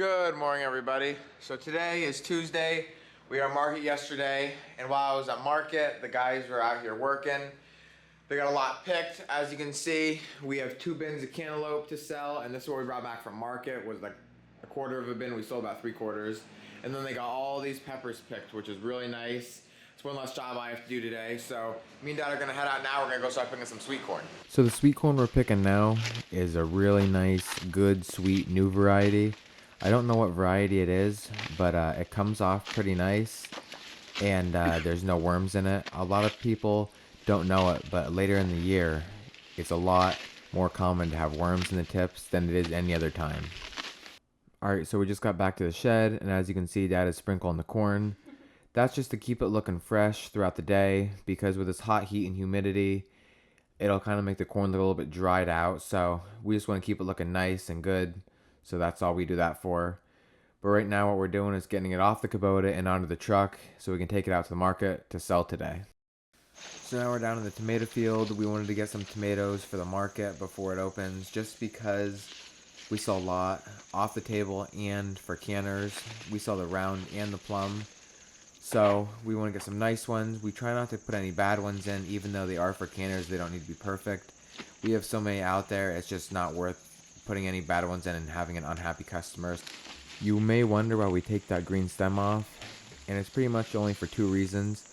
Good morning, everybody. So today is Tuesday. We were at market yesterday, and while I was at market, the guys were out here working. They got a lot picked. As you can see, we have 2 bins of cantaloupe to sell, and this is what we brought back from market. Was like a quarter of a bin. We sold about 3/4, and then they got all these peppers picked, which is really nice. It's one less job I have to do today. So me and Dad are gonna head out now. We're gonna go start picking some sweet corn. So the sweet corn we're picking now is a really nice, good, sweet new variety. I don't know what variety it is, but it comes off pretty nice, and there's no worms in it. A lot of people don't know it, but later in the year, it's a lot more common to have worms in the tips than it is any other time. Alright, so we just got back to the shed, and as you can see, Dad is sprinkling the corn. That's just to keep it looking fresh throughout the day, because with this hot heat and humidity, it'll kind of make the corn look a little bit dried out. So we just want to keep it looking nice and good. So that's all we do that for. But right now what we're doing is getting it off the Kubota and onto the truck so we can take it out to the market to sell today. So now we're down in the tomato field. We wanted to get some tomatoes for the market before it opens, just because we sell a lot off the table and for canners. We sell the round and the plum. So we want to get some nice ones. We try not to put any bad ones in, even though they are for canners. They don't need to be perfect. We have so many out there, it's just not worth putting any bad ones in and having an unhappy customers. You may wonder why we take that green stem off, and it's pretty much only for 2 reasons.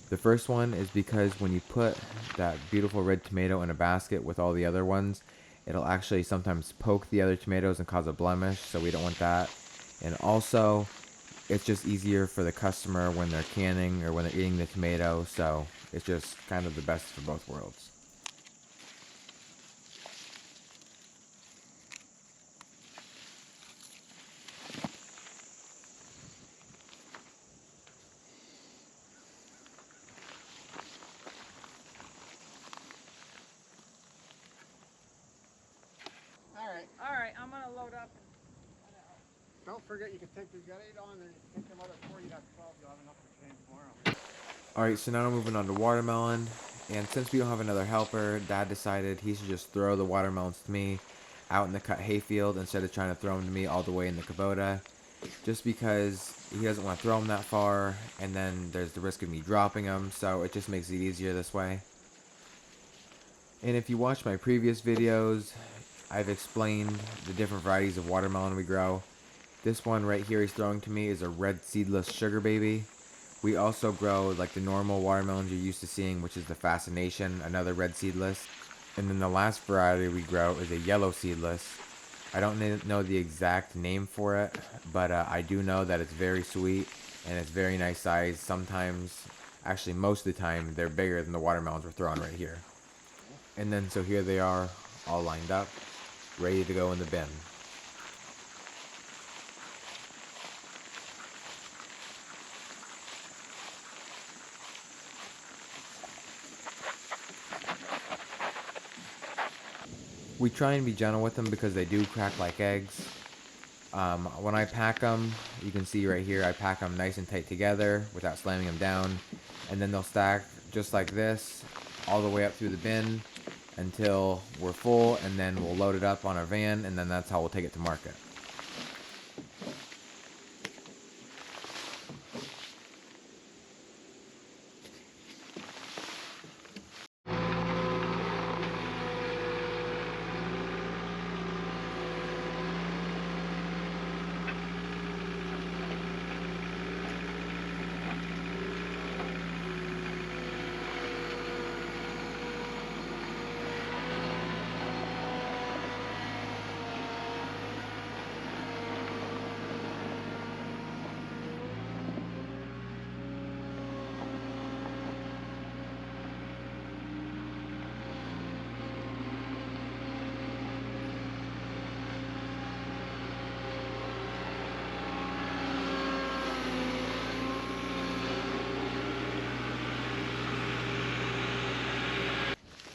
The first one is because when you put that beautiful red tomato in a basket with all the other ones, it'll actually sometimes poke the other tomatoes and cause a blemish, so we don't want that. And also, it's just easier for the customer when they're canning or when they're eating the tomato, so it's just kind of the best for both worlds. All right, I'm gonna load up. Don't forget, you can take, you've got 8 on there, you can take them other 4, you have 12, you'll have enough for change tomorrow. Alright, so now we're moving on to watermelon, and since we don't have another helper, Dad decided he should just throw the watermelons to me out in the cut hayfield instead of trying to throw them to me all the way in the Kubota, just because he doesn't want to throw them that far, and then there's the risk of me dropping them, so it just makes it easier this way. And if you watch my previous videos, I've explained the different varieties of watermelon we grow. This one right here he's throwing to me is a red seedless sugar baby. We also grow like the normal watermelons you're used to seeing, which is the Fascination, another red seedless. And then the last variety we grow is a yellow seedless. I don't know the exact name for it, but I do know that it's very sweet and it's very nice size. Sometimes, actually most of the time, they're bigger than the watermelons we're throwing right here. And then so here they are, all lined up, ready to go in the bin. We try and be gentle with them because they do crack like eggs. When I pack them, you can see right here, I pack them nice and tight together without slamming them down. And then they'll stack just like this, all the way up through the bin until we're full, and then we'll load it up on our van, and then that's how we'll take it to market.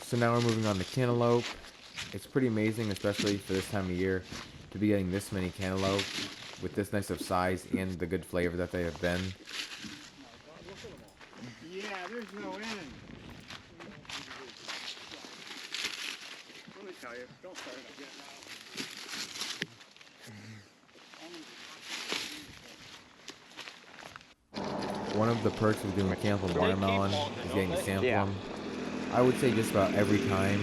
So now we're moving on to cantaloupe. It's pretty amazing, especially for this time of year, to be getting this many cantaloupe with this nice of size and the good flavor that they have been. Yeah, there's no end. Let me tell you, don't start it again now. one of the perks of doing cantaloupe watermelon is getting to sample Yeah. them. I would say just about every time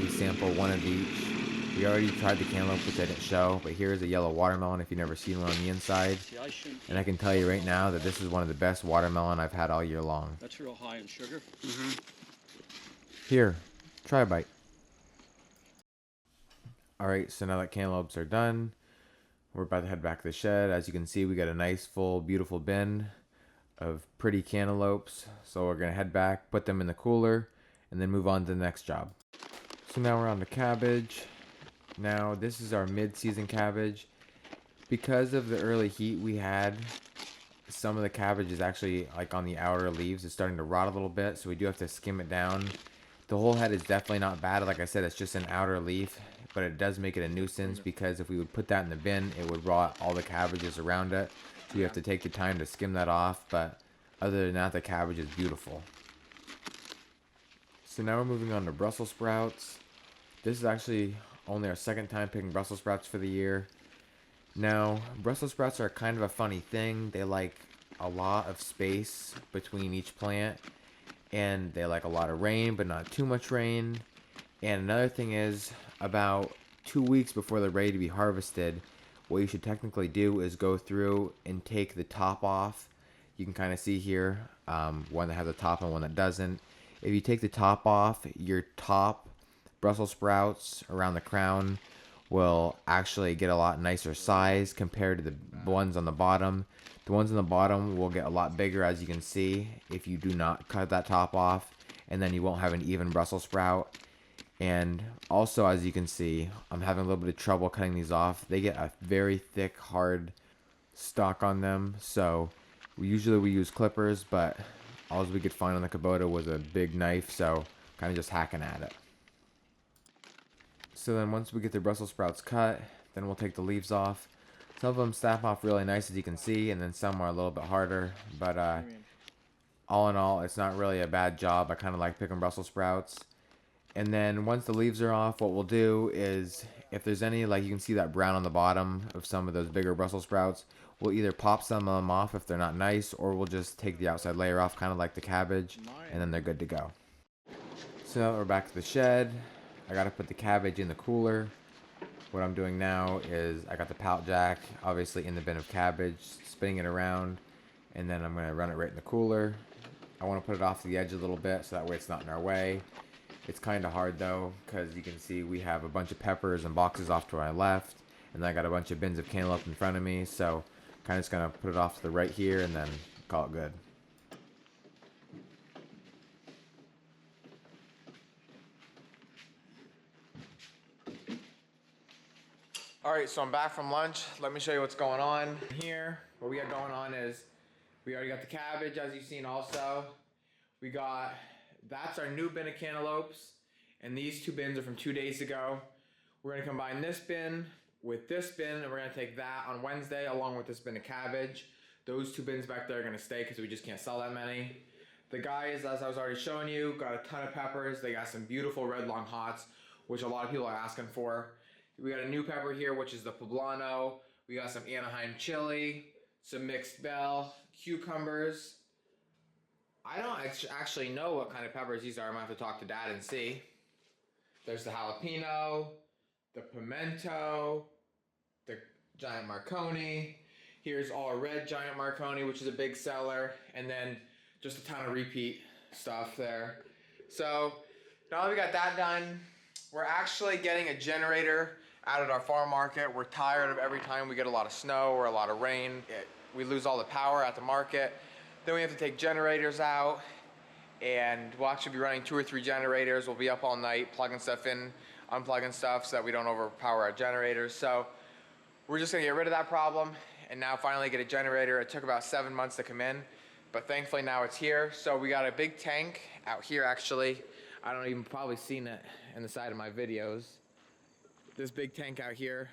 we sample one of each. We already tried the cantaloupe, which I didn't show, but here's a yellow watermelon if you've never seen one on the inside. And I can tell you right now that this is one of the best watermelon I've had all year long. That's real high in sugar. Here, try a bite. Alright, so now that cantaloupes are done, we're about to head back to the shed. As you can see, we got a nice, full, beautiful bin of pretty cantaloupes. So we're going to head back, put them in the cooler, and then move on to the next job. So now we're on the cabbage. Now, this is our mid-season cabbage. Because of the early heat we had, some of the cabbage is actually like on the outer leaves. It's starting to rot a little bit, so we do have to skim it down. The whole head is definitely not bad. Like I said, it's just an outer leaf, but it does make it a nuisance because if we would put that in the bin, it would rot all the cabbages around it. So you have to take the time to skim that off, but other than that, the cabbage is beautiful. So now we're moving on to Brussels sprouts. This is actually only our second time picking Brussels sprouts for the year. Now, Brussels sprouts are kind of a funny thing. They like a lot of space between each plant, and they like a lot of rain, but not too much rain. And another thing is, about 2 weeks before they're ready to be harvested, what you should technically do is go through and take the top off. You can kind of see here, one that has a top and one that doesn't. If you take the top off, your top Brussels sprouts around the crown will actually get a lot nicer size compared to the ones on the bottom. The ones on the bottom will get a lot bigger, as you can see, if you do not cut that top off, and then you won't have an even Brussels sprout. And also, as you can see, I'm having a little bit of trouble cutting these off. They get a very thick, hard stalk on them, so we usually use clippers, but all we could find on the Kubota was a big knife, so kind of just hacking at it. So then once we get the Brussels sprouts cut, then we'll take the leaves off. Some of them snap off really nice, as you can see, and then some are a little bit harder, but all in all, it's not really a bad job. I kind of like picking Brussels sprouts. And then once the leaves are off, what we'll do is, if there's any, like you can see that brown on the bottom of some of those bigger Brussels sprouts, we'll either pop some of them off if they're not nice, or we'll just take the outside layer off, kind of like the cabbage, and then they're good to go. So now that we're back to the shed, I gotta put the cabbage in the cooler. What I'm doing now is I got the pallet jack, obviously in the bin of cabbage, spinning it around, and then I'm gonna run it right in the cooler. I want to put it off to the edge a little bit, so that way it's not in our way. It's kind of hard though, because you can see we have a bunch of peppers and boxes off to our left, and then I got a bunch of bins of cantaloupe in front of me, so kind of just gonna put it off to the right here and then call it good. Alright, so I'm back from lunch. Let me show you what's going on here. What we got going on is we already got the cabbage, as you've seen also. We got, that's our new bin of cantaloupes, and these two bins are from 2 days ago. We're gonna combine this bin with this bin, and we're gonna take that on Wednesday along with this bin of cabbage. Those two bins back there are gonna stay because we just can't sell that many. The guys, as I was already showing you, got a ton of peppers. They got some beautiful red long hots, which a lot of people are asking for. We got a new pepper here, which is the poblano. We got some Anaheim chili, some mixed bell, cucumbers. I don't actually know what kind of peppers these are. I'm gonna have to talk to Dad and see. There's the jalapeno, the pimento, the giant Marconi. Here's all red giant Marconi, which is a big seller, and then just a ton of repeat stuff there. So now that we got that done, we're actually getting a generator out at our farm market. We're tired of every time we get a lot of snow or a lot of rain, we lose all the power at the market. Then we have to take generators out, and we'll actually be running 2 or 3 generators. We'll be up all night plugging stuff in, unplugging stuff so that we don't overpower our generators. So we're just gonna get rid of that problem and now finally get a generator. It took about 7 months to come in, but thankfully now it's here. So we got a big tank out here actually. I don't even probably seen it in the side of my videos. This big tank out here.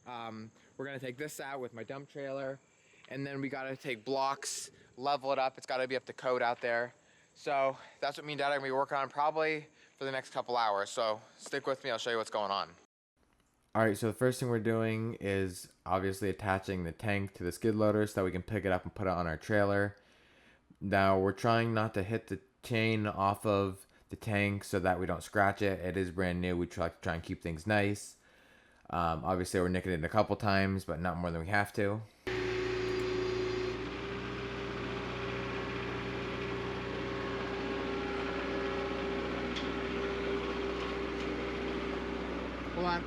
We're gonna take this out with my dump trailer, and then we gotta take blocks, level it up. It's gotta be up to code out there. So that's what me and Dad are gonna be working on probably for the next couple hours. So stick with me, I'll show you what's going on. Alright, so the first thing we're doing is obviously attaching the tank to the skid loader so that we can pick it up and put it on our trailer. Now we're trying not to hit the chain off of the tank so that we don't scratch it. It is brand new. We try and keep things nice. Obviously we're nicking it a couple times, but not more than we have to. Hold on.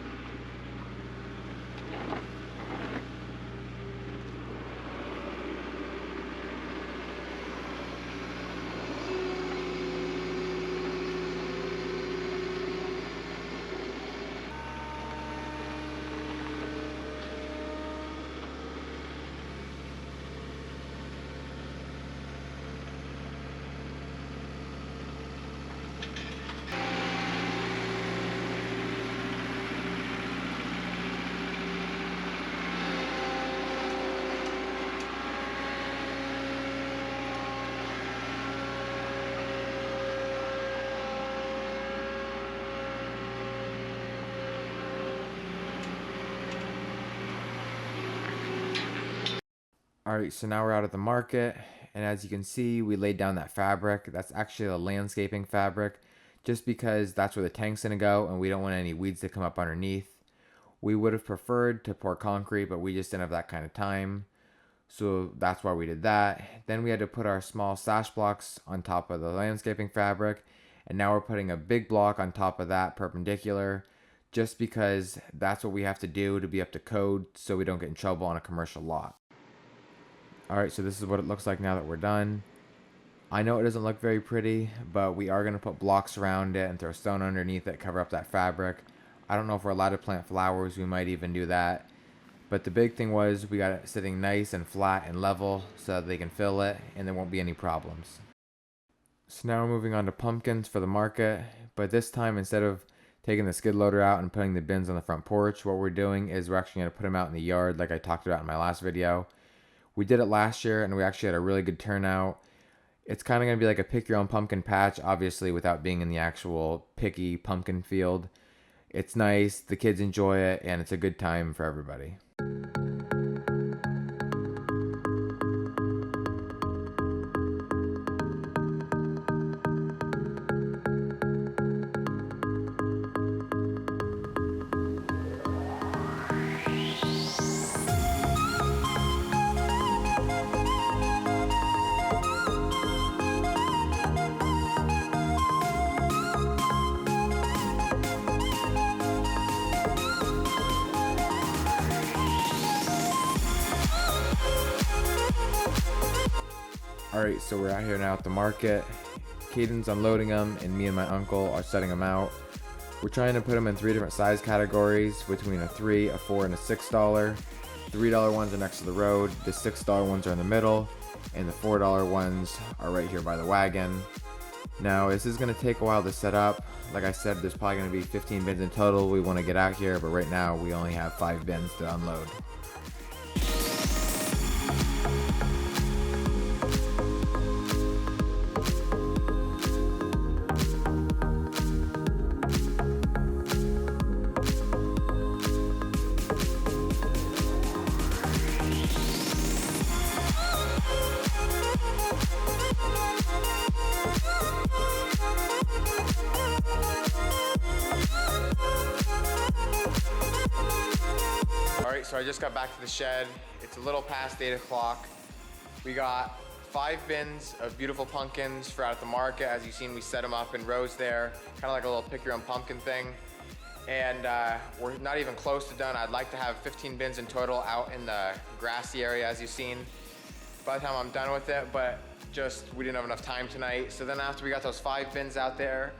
Alright, so now we're out at the market, and as you can see, we laid down that fabric. That's actually a landscaping fabric, just because that's where the tank's gonna go, and we don't want any weeds to come up underneath. We would have preferred to pour concrete, but we just didn't have that kind of time, so that's why we did that. Then we had to put our small sash blocks on top of the landscaping fabric, and now we're putting a big block on top of that perpendicular, just because that's what we have to do to be up to code, so we don't get in trouble on a commercial lot. Alright, so this is what it looks like now that we're done. I know it doesn't look very pretty, but we are going to put blocks around it and throw stone underneath it, cover up that fabric. I don't know if we're allowed to plant flowers, we might even do that. But the big thing was we got it sitting nice and flat and level so that they can fill it and there won't be any problems. So now we're moving on to pumpkins for the market, but this time instead of taking the skid loader out and putting the bins on the front porch, what we're doing is we're actually going to put them out in the yard like I talked about in my last video. We did it last year and we actually had a really good turnout. It's kind of going to be like a pick your own pumpkin patch, obviously without being in the actual picky pumpkin field. It's nice, the kids enjoy it, and it's a good time for everybody. Alright, so we're out here now at the market. Caden's unloading them, and me and my uncle are setting them out. We're trying to put them in 3 different size categories, between a $3, a $4, and a $6. The $3 ones are next to the road, the $6 ones are in the middle, and the $4 ones are right here by the wagon. Now, this is going to take a while to set up. Like I said, there's probably going to be 15 bins in total we want to get out here, but right now we only have 5 bins to unload. Alright, so I just got back to the shed. It's a little past 8 o'clock. We got 5 bins of beautiful pumpkins for out at the market. As you've seen, we set them up in rows there, kind of like a little pick your own pumpkin thing. And we're not even close to done. I'd like to have 15 bins in total out in the grassy area, as you've seen, by the time I'm done with it, but just we didn't have enough time tonight. So then after we got those 5 bins out there,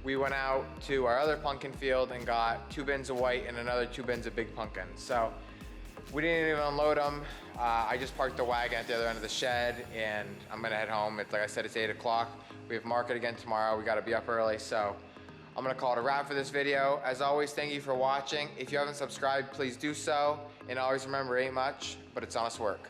we went out to our other pumpkin field and got 2 bins of white and another 2 bins of big pumpkins. So we didn't even unload them. I just parked the wagon at the other end of the shed and I'm gonna head home. It's like I said, it's 8 o'clock. We have market again tomorrow. We gotta be up early. So I'm gonna call it a wrap for this video. As always, thank you for watching. If you haven't subscribed, please do so. And always remember, it ain't much, but it's honest work.